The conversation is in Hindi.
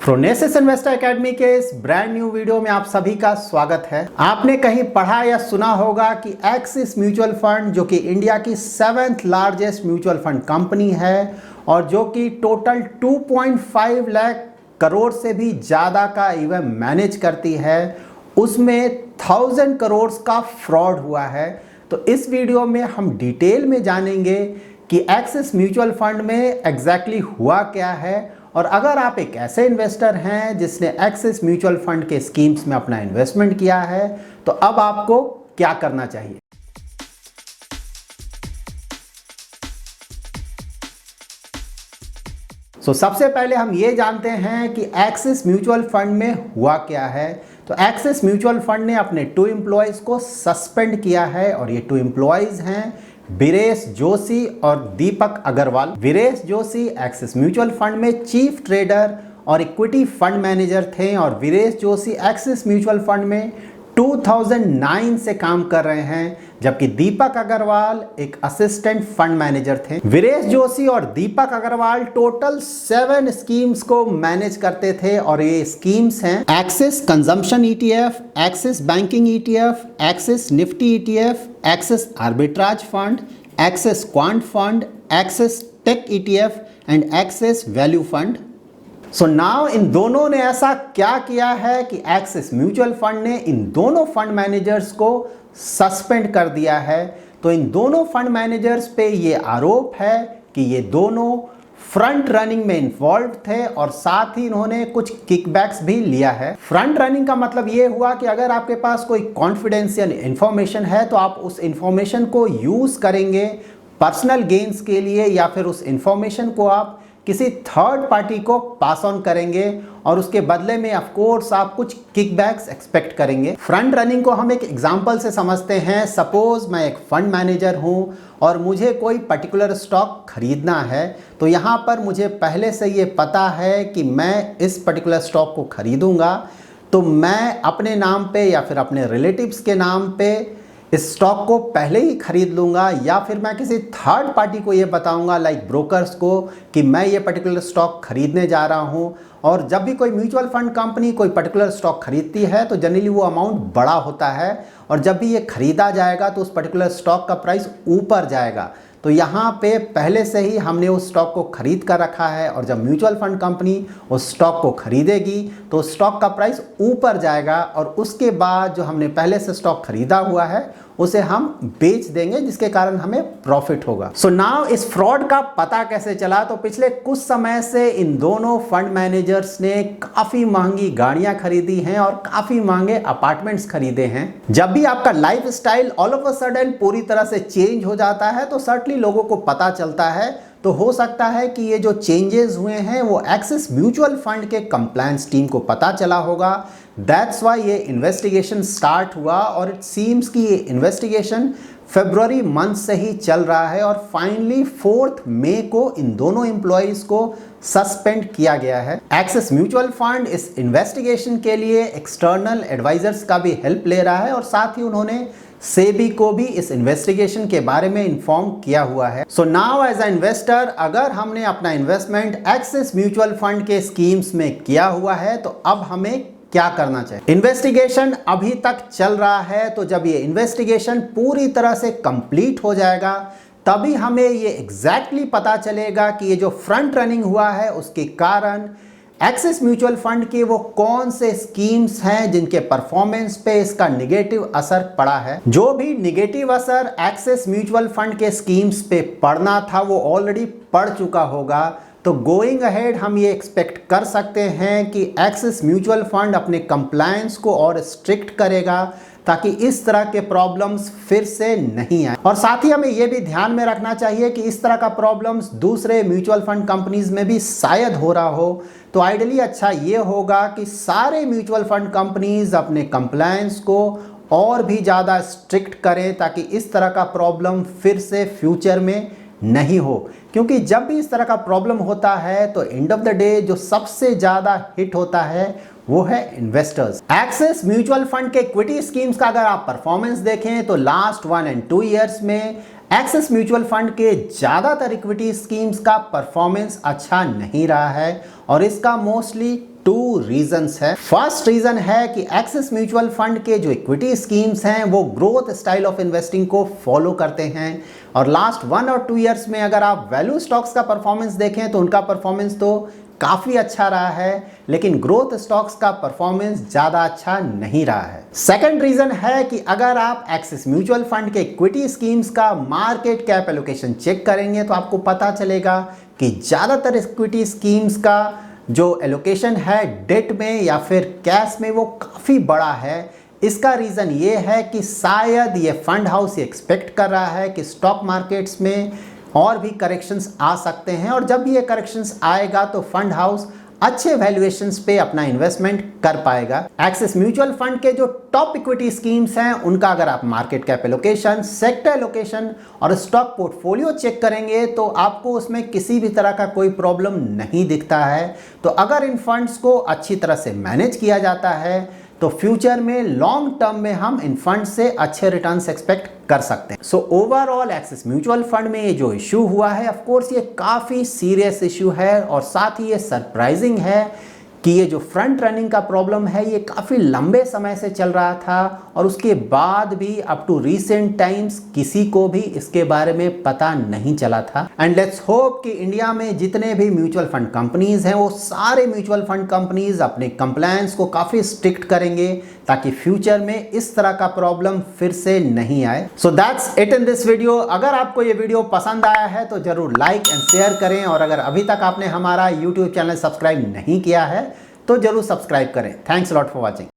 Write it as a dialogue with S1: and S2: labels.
S1: प्रोनेसिस इन्वेस्टर एकेडमी के इस ब्रांड न्यू वीडियो में आप सभी का स्वागत है। आपने कहीं पढ़ा या सुना होगा कि एक्सिस म्यूचुअल फंड जो कि इंडिया की 7th largest mutual fund company है और जो कि टोटल 2.5 लाख करोड़ से भी ज़्यादा का ईवीएम मैनेज करती है, उसमें 1000 करोड़ का फ्रॉड हुआ है। तो इस वीडियो में हम डिटेल में जानेंगे कि एक्सिस म्यूचुअल फंड में एग्जैक्टली हुआ क्या है, और अगर आप एक ऐसे इन्वेस्टर हैं जिसने एक्सिस म्यूचुअल फंड के स्कीम्स में अपना इन्वेस्टमेंट किया है, तो अब आपको क्या करना चाहिए। सबसे पहले हम ये जानते हैं कि एक्सिस म्यूचुअल फंड में हुआ क्या है। तो एक्सिस म्यूचुअल फंड ने अपने 2 एम्प्लॉयज़ को सस्पेंड किया है, और ये 2 एम्प्लॉयज़ हैं वीरेश जोशी और Deepak Agarwal. Viresh Joshi Axis mutual fund में चीफ ट्रेडर और इक्विटी फंड मैनेजर थे, और Viresh Joshi Axis mutual fund में 2009 से काम कर रहे हैं, जबकि दीपक अग्रवाल एक असिस्टेंट फंड मैनेजर थे। वीरेश जोशी और दीपक अग्रवाल टोटल 7 स्कीम्स को मैनेज करते थे, और ये स्कीम्स हैं Axis consumption ETF, Axis banking ETF, Axis Nifty ETF, Axis arbitrage fund, Axis quant fund, Axis tech ETF and Axis value fund. So now इन दोनों ने ऐसा क्या किया है कि एक्सिस म्यूचुअल फंड ने इन दोनों फंड मैनेजर्स को सस्पेंड कर दिया है। तो इन दोनों फंड मैनेजर्स पे ये आरोप है कि ये दोनों फ्रंट रनिंग में इन्वॉल्व थे, और साथ ही इन्होंने कुछ किकबैक्स भी लिया है। फ्रंट रनिंग का मतलब ये हुआ कि अगर आपके पास कोई कॉन्फिडेंशियल इंफॉर्मेशन है तो आप उस इंफॉर्मेशन को यूज करेंगे पर्सनल गेन्स के लिए, या फिर उस इंफॉर्मेशन को आप किसी थर्ड पार्टी को पास ऑन करेंगे, और उसके बदले में ऑफ कोर्स आप कुछ किकबैक्स एक्सपेक्ट करेंगे। फ्रंट रनिंग को हम एक एग्जांपल से समझते हैं। सपोज मैं एक फंड मैनेजर हूं और मुझे कोई पर्टिकुलर स्टॉक खरीदना है, तो यहां पर मुझे पहले से ये पता है कि मैं इस पर्टिकुलर स्टॉक को खरीदूंगा, तो मैं अपने नाम पे या फिर अपने रिलेटिव्स के नाम पे इस स्टॉक को पहले ही खरीद लूँगा, या फिर मैं किसी थर्ड पार्टी को ये बताऊँगा लाइक ब्रोकर्स को कि मैं ये पर्टिकुलर स्टॉक खरीदने जा रहा हूँ। और जब भी कोई म्यूचुअल फंड कंपनी कोई पर्टिकुलर स्टॉक खरीदती है तो जनरली वो अमाउंट बड़ा होता है, और जब भी ये खरीदा जाएगा तो उस पर्टिकुलर स्टॉक का प्राइस ऊपर जाएगा। तो यहाँ पे पहले से ही हमने उस स्टॉक को खरीद कर रखा है, और जब म्यूचुअल फंड कंपनी उस स्टॉक को खरीदेगी तो स्टॉक का प्राइस ऊपर जाएगा, और उसके बाद जो हमने पहले से स्टॉक खरीदा हुआ है उसे हम बेच देंगे, जिसके कारण हमें प्रॉफिट होगा। सो नाउ इस फ्रॉड का पता कैसे चला। तो पिछले कुछ समय से इन दोनों फंड मैनेजर्स ने काफी महंगी गाड़ियां खरीदी हैं और काफी महंगे अपार्टमेंट्स खरीदे हैं। जब भी आपका life style all of a sudden पूरी तरह से चेंज हो जाता है तो सर्टनली लोगों को पता चलता है। तो हो सकता है कि ये जो चेंजेस हुए हैं वो एक्सिस म्यूचुअल फंड के कंप्लायंस टीम को पता चला होगा। दैट्स वाई ये इन्वेस्टिगेशन स्टार्ट हुआ, और इट सीम्स कि ये इन्वेस्टिगेशन फरवरी मंथ से ही चल रहा है, और फाइनली 4 मई को इन दोनों एम्प्लॉयज को सस्पेंड किया गया है। एक्सिस म्यूचुअल फंड इस इन्वेस्टिगेशन के लिए एक्सटर्नल एडवाइजर्स का भी हेल्प ले रहा है, और साथ ही उन्होंने सेबी को भी इस इन्वेस्टिगेशन के बारे में इन्फॉर्म किया हुआ है। So now as a investor, अगर हमने अपना इन्वेस्टमेंट एक्सिस म्यूचुअल फंड के स्कीम्स में किया हुआ है तो अब हमें क्या करना चाहिए। इन्वेस्टिगेशन अभी तक चल रहा है, तो जब ये इन्वेस्टिगेशन पूरी तरह से कंप्लीट हो जाएगा तभी हमें ये एग्जैक्टली पता चलेगा कि ये जो फ्रंट रनिंग हुआ है उसके कारण एक्सिस म्यूचुअल फंड के वो कौन से स्कीम्स हैं जिनके परफॉर्मेंस पे इसका निगेटिव असर पड़ा है। जो भी निगेटिव असर एक्सिस म्यूचुअल फंड के स्कीम्स पे पड़ना था वो ऑलरेडी पड़ चुका होगा। तो गोइंग अहेड हम ये एक्सपेक्ट कर सकते हैं कि एक्सिस म्यूचुअल फंड अपने कंप्लायंस को और स्ट्रिक्ट करेगा, ताकि इस तरह के प्रॉब्लम्स फिर से नहीं आए। और साथ ही हमें यह भी ध्यान में रखना चाहिए कि इस तरह का प्रॉब्लम्स दूसरे म्यूचुअल फंड कंपनीज में भी शायद हो रहा हो। तो आइडियली अच्छा ये होगा कि सारे म्यूचुअल फंड कंपनीज अपने कंप्लायंस को और भी ज़्यादा स्ट्रिक्ट करें, ताकि इस तरह का प्रॉब्लम फिर से फ्यूचर में नहीं हो। क्योंकि जब भी इस तरह का प्रॉब्लम होता है तो एंड ऑफ द डे जो सबसे ज़्यादा हिट होता है वो है इन्वेस्टर्स। एक्सिस म्यूचुअल फंड के इक्विटी स्कीम्स का अगर आप परफॉर्मेंस देखें तो लास्ट 1 और 2 ईयर्स में एक्सिस म्यूचुअल फंड के ज़्यादातर इक्विटी स्कीम्स का परफॉर्मेंस अच्छा नहीं रहा है, और इसका मोस्टली 2 रीजंस है। फर्स्ट रीजन है कि एक्सिस म्यूचुअल फंड के जो इक्विटी स्कीम्स हैं वो ग्रोथ स्टाइल ऑफ इन्वेस्टिंग को फॉलो करते हैं और लास्ट 1 और 2 ईयर्स में अगर आप वैल्यू स्टॉक्स का परफॉर्मेंस देखें तो उनका परफॉर्मेंस तो काफी अच्छा रहा है, लेकिन ग्रोथ स्टॉक्स का परफॉर्मेंस ज्यादा अच्छा नहीं रहा है। सेकंड रीजन है कि अगर आप एक्सिस म्यूचुअल फंड के इक्विटी स्कीम्स का मार्केट कैप एलोकेशन चेक करेंगे तो आपको पता चलेगा कि ज्यादातर इक्विटी स्कीम्स का जो एलोकेशन है डेट में या फिर कैश में वो काफी बड़ा है। इसका रीजन ये है कि शायद ये फंड हाउस ये एक्सपेक्ट कर रहा है कि स्टॉक मार्केट्स में और भी करेक्शंस आ सकते हैं और जब ये करेक्शंस आएगा तो फंड हाउस अच्छे वैल्यूएशंस पे अपना इन्वेस्टमेंट कर पाएगा। एक्सिस म्यूचुअल फंड के जो टॉप इक्विटी स्कीम्स हैं उनका अगर आप market cap allocation, sector allocation और स्टॉक पोर्टफोलियो चेक करेंगे तो आपको उसमें किसी भी तरह का कोई प्रॉब्लम नहीं दिखता है। तो अगर इन फंड्स को अच्छी तरह से मैनेज किया जाता है तो फ्यूचर में लॉन्ग टर्म में हम इन फंड से अच्छे रिटर्न्स एक्सपेक्ट कर सकते हैं। So overall axis mutual fund में ये जो इशू हुआ है ऑफ कोर्स ये काफ़ी सीरियस इशू है और साथ ही ये सरप्राइजिंग है कि ये जो फ्रंट रनिंग का प्रॉब्लम है ये काफ़ी लंबे समय से चल रहा था और उसके बाद भी अप टू रीसेंट टाइम्स किसी को भी इसके बारे में पता नहीं चला था। एंड लेट्स होप कि इंडिया में जितने भी म्यूचुअल फंड कंपनीज हैं वो सारे म्यूचुअल फंड कंपनीज अपने कंप्लायंस को काफ़ी स्ट्रिक्ट करेंगे ताकि फ्यूचर में इस तरह का प्रॉब्लम फिर से नहीं आए। So that's it in this video. अगर आपको ये वीडियो पसंद आया है तो जरूर लाइक एंड शेयर करें और अगर अभी तक आपने हमारा यूट्यूब चैनल सब्सक्राइब नहीं किया है तो जरूर सब्सक्राइब करें। Thanks lot for watching.